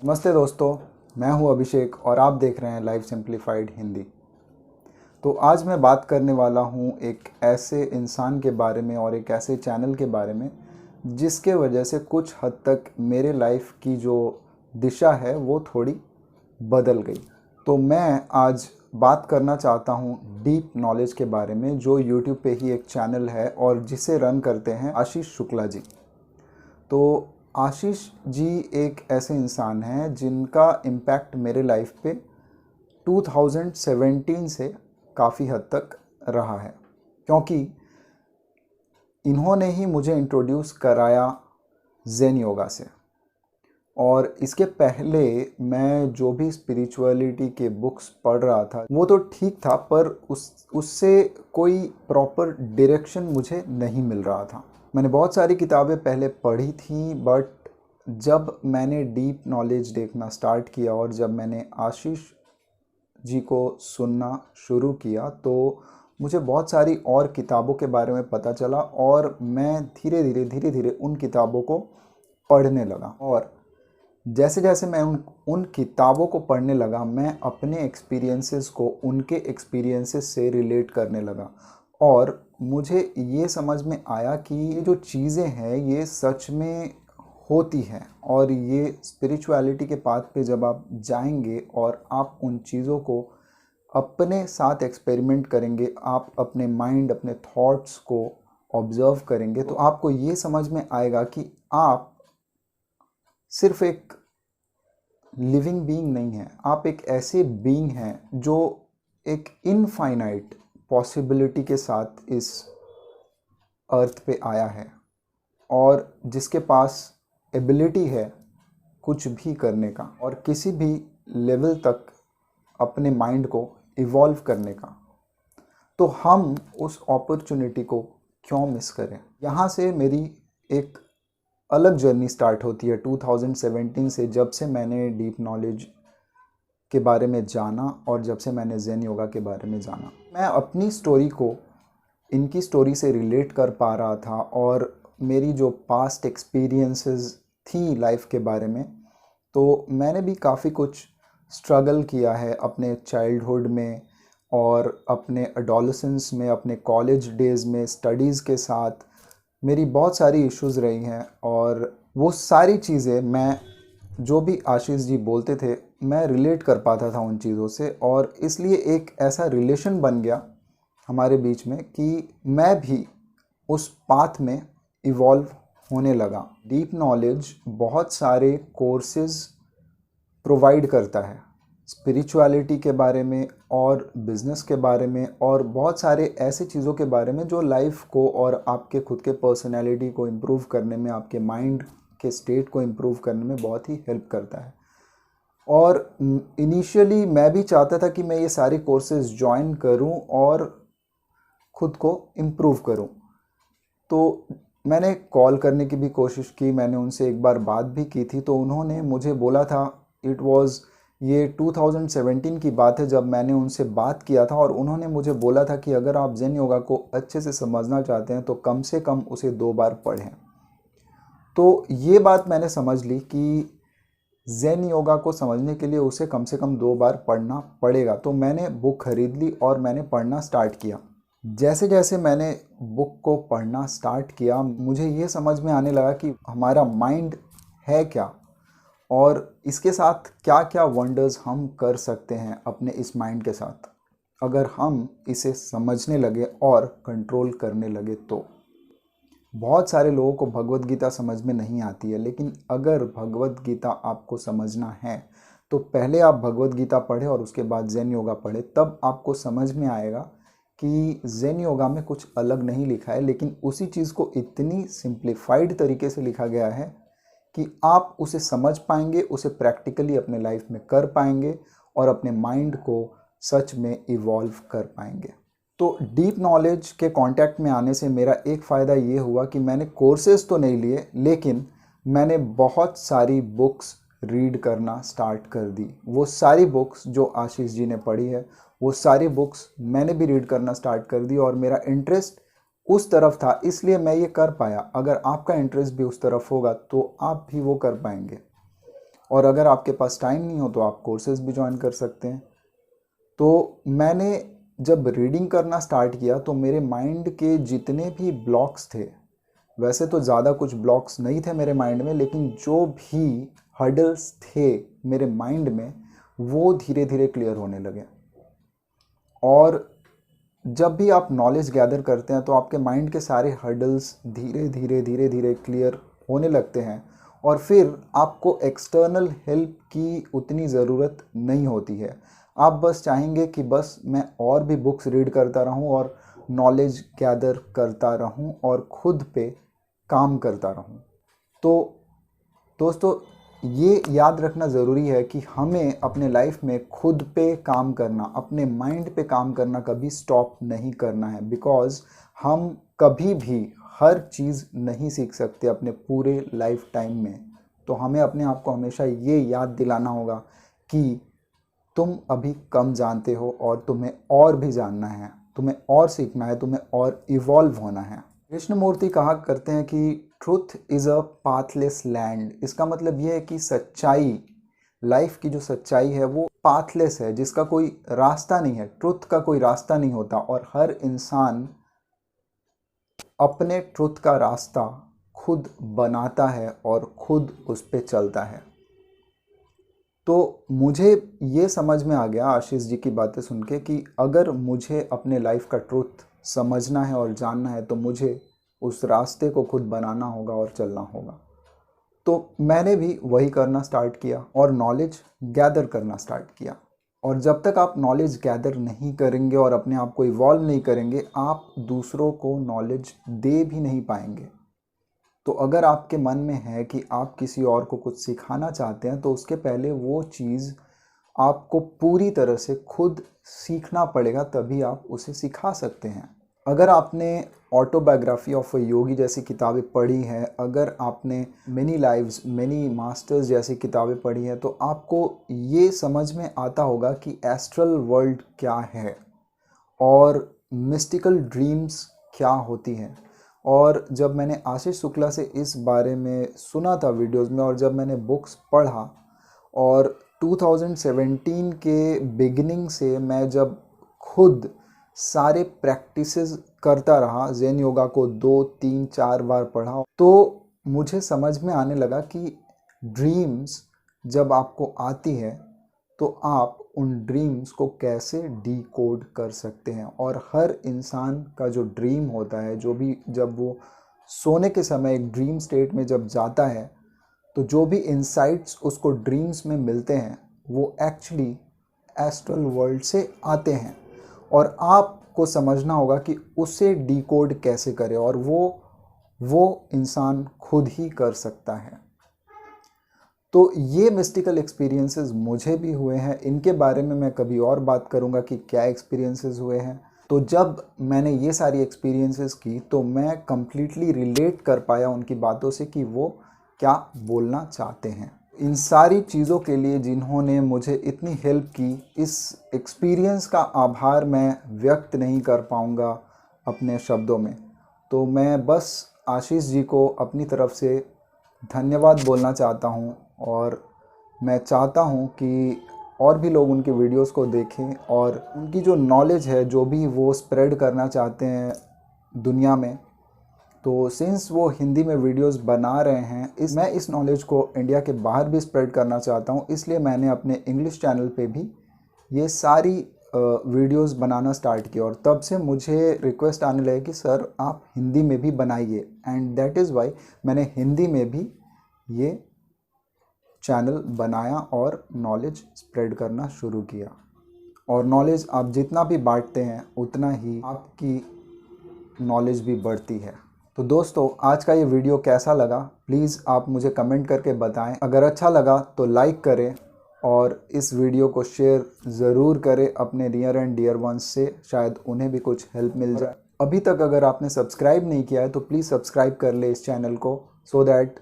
नमस्ते दोस्तों, मैं हूं अभिषेक और आप देख रहे हैं लाइफ सिंप्लीफाइड हिंदी। तो आज मैं बात करने वाला हूं एक ऐसे इंसान के बारे में और एक ऐसे चैनल के बारे में जिसके वजह से कुछ हद तक मेरे लाइफ की जो दिशा है वो थोड़ी बदल गई। तो मैं आज बात करना चाहता हूं डीप नॉलेज के बारे में, जो यूट्यूब पे ही एक चैनल है और जिसे रन करते हैं आशीष शुक्ला जी। तो आशीष जी एक ऐसे इंसान हैं जिनका इम्पैक्ट मेरे लाइफ पे 2017 से काफ़ी हद तक रहा है, क्योंकि इन्होंने ही मुझे इंट्रोड्यूस कराया ज़ेन योगा से। और इसके पहले मैं जो भी स्पिरिचुअलिटी के बुक्स पढ़ रहा था वो तो ठीक था, पर उससे कोई प्रॉपर डायरेक्शन मुझे नहीं मिल रहा था। मैंने बहुत सारी किताबें पहले पढ़ी थी, बट जब मैंने डीप नॉलेज देखना स्टार्ट किया और जब मैंने आशीष जी को सुनना शुरू किया तो मुझे बहुत सारी और किताबों के बारे में पता चला और मैं धीरे धीरे उन किताबों को पढ़ने लगा। और जैसे जैसे मैं उन किताबों को पढ़ने लगा, मैं अपने एक्सपीरियंसेस को उनके एक्सपीरियंसेस से रिलेट करने लगा और मुझे ये समझ में आया कि ये जो चीज़ें हैं ये सच में होती हैं। और ये स्पिरिचुअलिटी के पाथ पे जब आप जाएंगे और आप उन चीज़ों को अपने साथ एक्सपेरिमेंट करेंगे, आप अपने माइंड, अपने थॉट्स को ऑब्जर्व करेंगे, तो आपको ये समझ में आएगा कि आप सिर्फ एक लिविंग बीइंग नहीं है, आप एक ऐसे बीइंग हैं जो एक इनफाइनाइट पॉसिबिलिटी के साथ इस अर्थ पे आया है और जिसके पास एबिलिटी है कुछ भी करने का और किसी भी लेवल तक अपने माइंड को इवॉल्व करने का। तो हम उस अपॉर्चुनिटी को क्यों मिस करें। यहाँ से मेरी एक अलग जर्नी स्टार्ट होती है 2017 से, जब से मैंने डीप नॉलेज के बारे में जाना और जब से मैंने ज़ेन योगा के बारे में जाना। मैं अपनी स्टोरी को इनकी स्टोरी से रिलेट कर पा रहा था और मेरी जो पास्ट एक्सपीरियंसेस थी लाइफ के बारे में, तो मैंने भी काफ़ी कुछ स्ट्रगल किया है अपने चाइल्डहुड में और अपने एडोलेसेंस में, अपने कॉलेज डेज़ में, स्टडीज़ के साथ मेरी बहुत सारी इश्यूज़ रही हैं। और वो सारी चीज़ें मैं, जो भी आशीष जी बोलते थे, मैं रिलेट कर पाता था उन चीज़ों से और इसलिए एक ऐसा रिलेशन बन गया हमारे बीच में कि मैं भी उस पाथ में इवॉल्व होने लगा। डीप नॉलेज बहुत सारे कोर्सेज प्रोवाइड करता है स्पिरिचुअलिटी के बारे में और बिजनेस के बारे में और बहुत सारे ऐसे चीज़ों के बारे में जो लाइफ को और आपके खुद के पर्सनैलिटी को इम्प्रूव करने में, आपके माइंड के स्टेट को इम्प्रूव करने में बहुत ही हेल्प करता है। और इनिशियली मैं भी चाहता था कि मैं ये सारे कोर्सेज ज्वाइन करूं और खुद को इम्प्रूव करूं। तो मैंने कॉल करने की भी कोशिश की, मैंने उनसे एक बार बात भी की थी, तो उन्होंने मुझे बोला था, इट वाज ये 2017 की बात है जब मैंने उनसे बात किया था, और उन्होंने मुझे बोला था कि अगर आप ज़ेन योगा को अच्छे से समझना चाहते हैं तो कम से कम उसे 2 बार पढ़ें। तो ये बात मैंने समझ ली कि ज़ेन योगा को समझने के लिए उसे कम से कम 2 बार पढ़ना पड़ेगा। तो मैंने बुक खरीद ली और मैंने पढ़ना स्टार्ट किया। जैसे जैसे मैंने बुक को पढ़ना स्टार्ट किया, मुझे ये समझ में आने लगा कि हमारा माइंड है क्या और इसके साथ क्या क्या वंडर्स हम कर सकते हैं अपने इस माइंड के साथ, अगर हम इसे समझने लगे और कंट्रोल करने लगे। तो बहुत सारे लोगों को भगवत गीता समझ में नहीं आती है, लेकिन अगर भगवत गीता आपको समझना है तो पहले आप भगवत गीता पढ़ें और उसके बाद ज़ेन योगा पढ़ें, तब आपको समझ में आएगा कि ज़ेन योगा में कुछ अलग नहीं लिखा है, लेकिन उसी चीज़ को इतनी सिंप्लीफाइड तरीके से लिखा गया है कि आप उसे समझ पाएंगे, उसे प्रैक्टिकली अपने लाइफ में कर पाएंगे और अपने माइंड को सच में इवॉल्व कर पाएंगे। तो डीप नॉलेज के कांटेक्ट में आने से मेरा एक फ़ायदा ये हुआ कि मैंने कोर्सेज तो नहीं लिए, लेकिन मैंने बहुत सारी बुक्स रीड करना स्टार्ट कर दी। वो सारी बुक्स जो आशीष जी ने पढ़ी है, वो सारी बुक्स मैंने भी रीड करना स्टार्ट कर दी और मेरा इंटरेस्ट उस तरफ था, इसलिए मैं ये कर पाया। अगर आपका इंटरेस्ट भी उस तरफ होगा तो आप भी वो कर पाएंगे। और अगर आपके पास टाइम नहीं हो तो आप कोर्सेज भी ज्वाइन कर सकते हैं। तो मैंने जब रीडिंग करना स्टार्ट किया तो मेरे माइंड के जितने भी ब्लॉक्स थे, वैसे तो ज़्यादा कुछ ब्लॉक्स नहीं थे मेरे माइंड में, लेकिन जो भी हर्डल्स थे मेरे माइंड में वो धीरे धीरे क्लियर होने लगे। और जब भी आप नॉलेज गैदर करते हैं तो आपके माइंड के सारे हर्डल्स धीरे धीरे क्लियर होने लगते हैं, और फिर आपको एक्सटर्नल हेल्प की उतनी ज़रूरत नहीं होती है। आप बस चाहेंगे कि बस मैं और भी बुक्स रीड करता रहूं और नॉलेज गैदर करता रहूं और खुद पे काम करता रहूं। तो दोस्तों, ये याद रखना ज़रूरी है कि हमें अपने लाइफ में खुद पे काम करना, अपने माइंड पे काम करना कभी स्टॉप नहीं करना है, बिकॉज़ हम कभी भी हर चीज़ नहीं सीख सकते अपने पूरे लाइफ टाइम में। तो हमें अपने आप को हमेशा ये याद दिलाना होगा कि तुम अभी कम जानते हो और तुम्हें और भी जानना है, तुम्हें और सीखना है, तुम्हें और इवॉल्व होना है। कृष्णमूर्ति कहा करते हैं कि truth is a pathless land. इसका मतलब यह है कि सच्चाई, लाइफ की जो सच्चाई है वो पाथलेस है, जिसका कोई रास्ता नहीं है। ट्रुथ का कोई रास्ता नहीं होता, और हर इंसान अपने ट्रुथ का रास्ता खुद बनाता है और खुद उस पर चलता है। तो मुझे ये समझ में आ गया आशीष जी की बातें सुन के कि अगर मुझे अपने लाइफ का ट्रुथ समझना है और जानना है तो मुझे उस रास्ते को खुद बनाना होगा और चलना होगा। तो मैंने भी वही करना स्टार्ट किया और नॉलेज गैदर करना स्टार्ट किया। और जब तक आप नॉलेज गैदर नहीं करेंगे और अपने आप को इवॉल्व नहीं करेंगे, आप दूसरों को नॉलेज दे भी नहीं पाएंगे। तो अगर आपके मन में है कि आप किसी और को कुछ सिखाना चाहते हैं, तो उसके पहले वो चीज़ आपको पूरी तरह से खुद सीखना पड़ेगा, तभी आप उसे सिखा सकते हैं। अगर आपने ऑटोबायोग्राफी ऑफ अ योगी जैसी किताबें पढ़ी हैं, अगर आपने मेनी लाइव्स मेनी मास्टर्स जैसी किताबें पढ़ी हैं, तो आपको ये समझ में आता होगा कि एस्ट्रल वर्ल्ड क्या है और मिस्टिकल ड्रीम्स क्या होती हैं। और जब मैंने आशीष शुक्ला से इस बारे में सुना था वीडियोस में, और जब मैंने बुक्स पढ़ा, और 2017 के बिगिनिंग से मैं जब खुद सारे प्रैक्टिसेस करता रहा, ज़ेन योगा को 2, 3, 4 बार पढ़ा, तो मुझे समझ में आने लगा कि ड्रीम्स जब आपको आती है तो आप उन ड्रीम्स को कैसे डीकोड कर सकते हैं। और हर इंसान का जो ड्रीम होता है, जो भी जब वो सोने के समय एक ड्रीम स्टेट में जब जाता है, तो जो भी इंसाइट्स उसको ड्रीम्स में मिलते हैं वो एक्चुअली एस्ट्रल वर्ल्ड से आते हैं, और आपको समझना होगा कि उसे डीकोड कैसे करें, और वो इंसान खुद ही कर सकता है। तो ये मिस्टिकल एक्सपीरियंसेस मुझे भी हुए हैं, इनके बारे में मैं कभी और बात करूंगा कि क्या एक्सपीरियंसेस हुए हैं। तो जब मैंने ये सारी एक्सपीरियंसेस की तो मैं कम्प्लीटली रिलेट कर पाया उनकी बातों से कि वो क्या बोलना चाहते हैं। इन सारी चीज़ों के लिए जिन्होंने मुझे इतनी हेल्प की, इस एक्सपीरियंस का आभार मैं व्यक्त नहीं कर पाऊँगा अपने शब्दों में। तो मैं बस आशीष जी को अपनी तरफ से धन्यवाद बोलना चाहता हूँ, और मैं चाहता हूँ कि और भी लोग उनके वीडियोस को देखें और उनकी जो नॉलेज है, जो भी वो स्प्रेड करना चाहते हैं दुनिया में, तो सिंस वो हिंदी में वीडियोस बना रहे हैं, मैं इस नॉलेज को इंडिया के बाहर भी स्प्रेड करना चाहता हूँ। इसलिए मैंने अपने इंग्लिश चैनल पे भी ये सारी वीडियोस बनाना स्टार्ट किया, और तब से मुझे रिक्वेस्ट आने लगे कि सर आप हिंदी में भी बनाइए, एंड दैट इज़ वाई मैंने हिंदी में भी ये चैनल बनाया और नॉलेज स्प्रेड करना शुरू किया। और नॉलेज आप जितना भी बांटते हैं उतना ही आपकी नॉलेज भी बढ़ती है। तो दोस्तों, आज का ये वीडियो कैसा लगा प्लीज़ आप मुझे कमेंट करके बताएं। अगर अच्छा लगा तो लाइक करें और इस वीडियो को शेयर ज़रूर करें अपने नियर एंड डियर वंस से, शायद उन्हें भी कुछ हेल्प मिल जाए। अभी तक अगर आपने सब्सक्राइब नहीं किया है तो प्लीज़ सब्सक्राइब कर ले इस चैनल को, सो दैट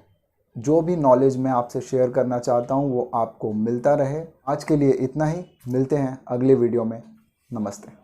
जो भी नॉलेज मैं आपसे शेयर करना चाहता हूँ वो आपको मिलता रहे। आज के लिए इतना ही, मिलते हैं अगले वीडियो में। नमस्ते।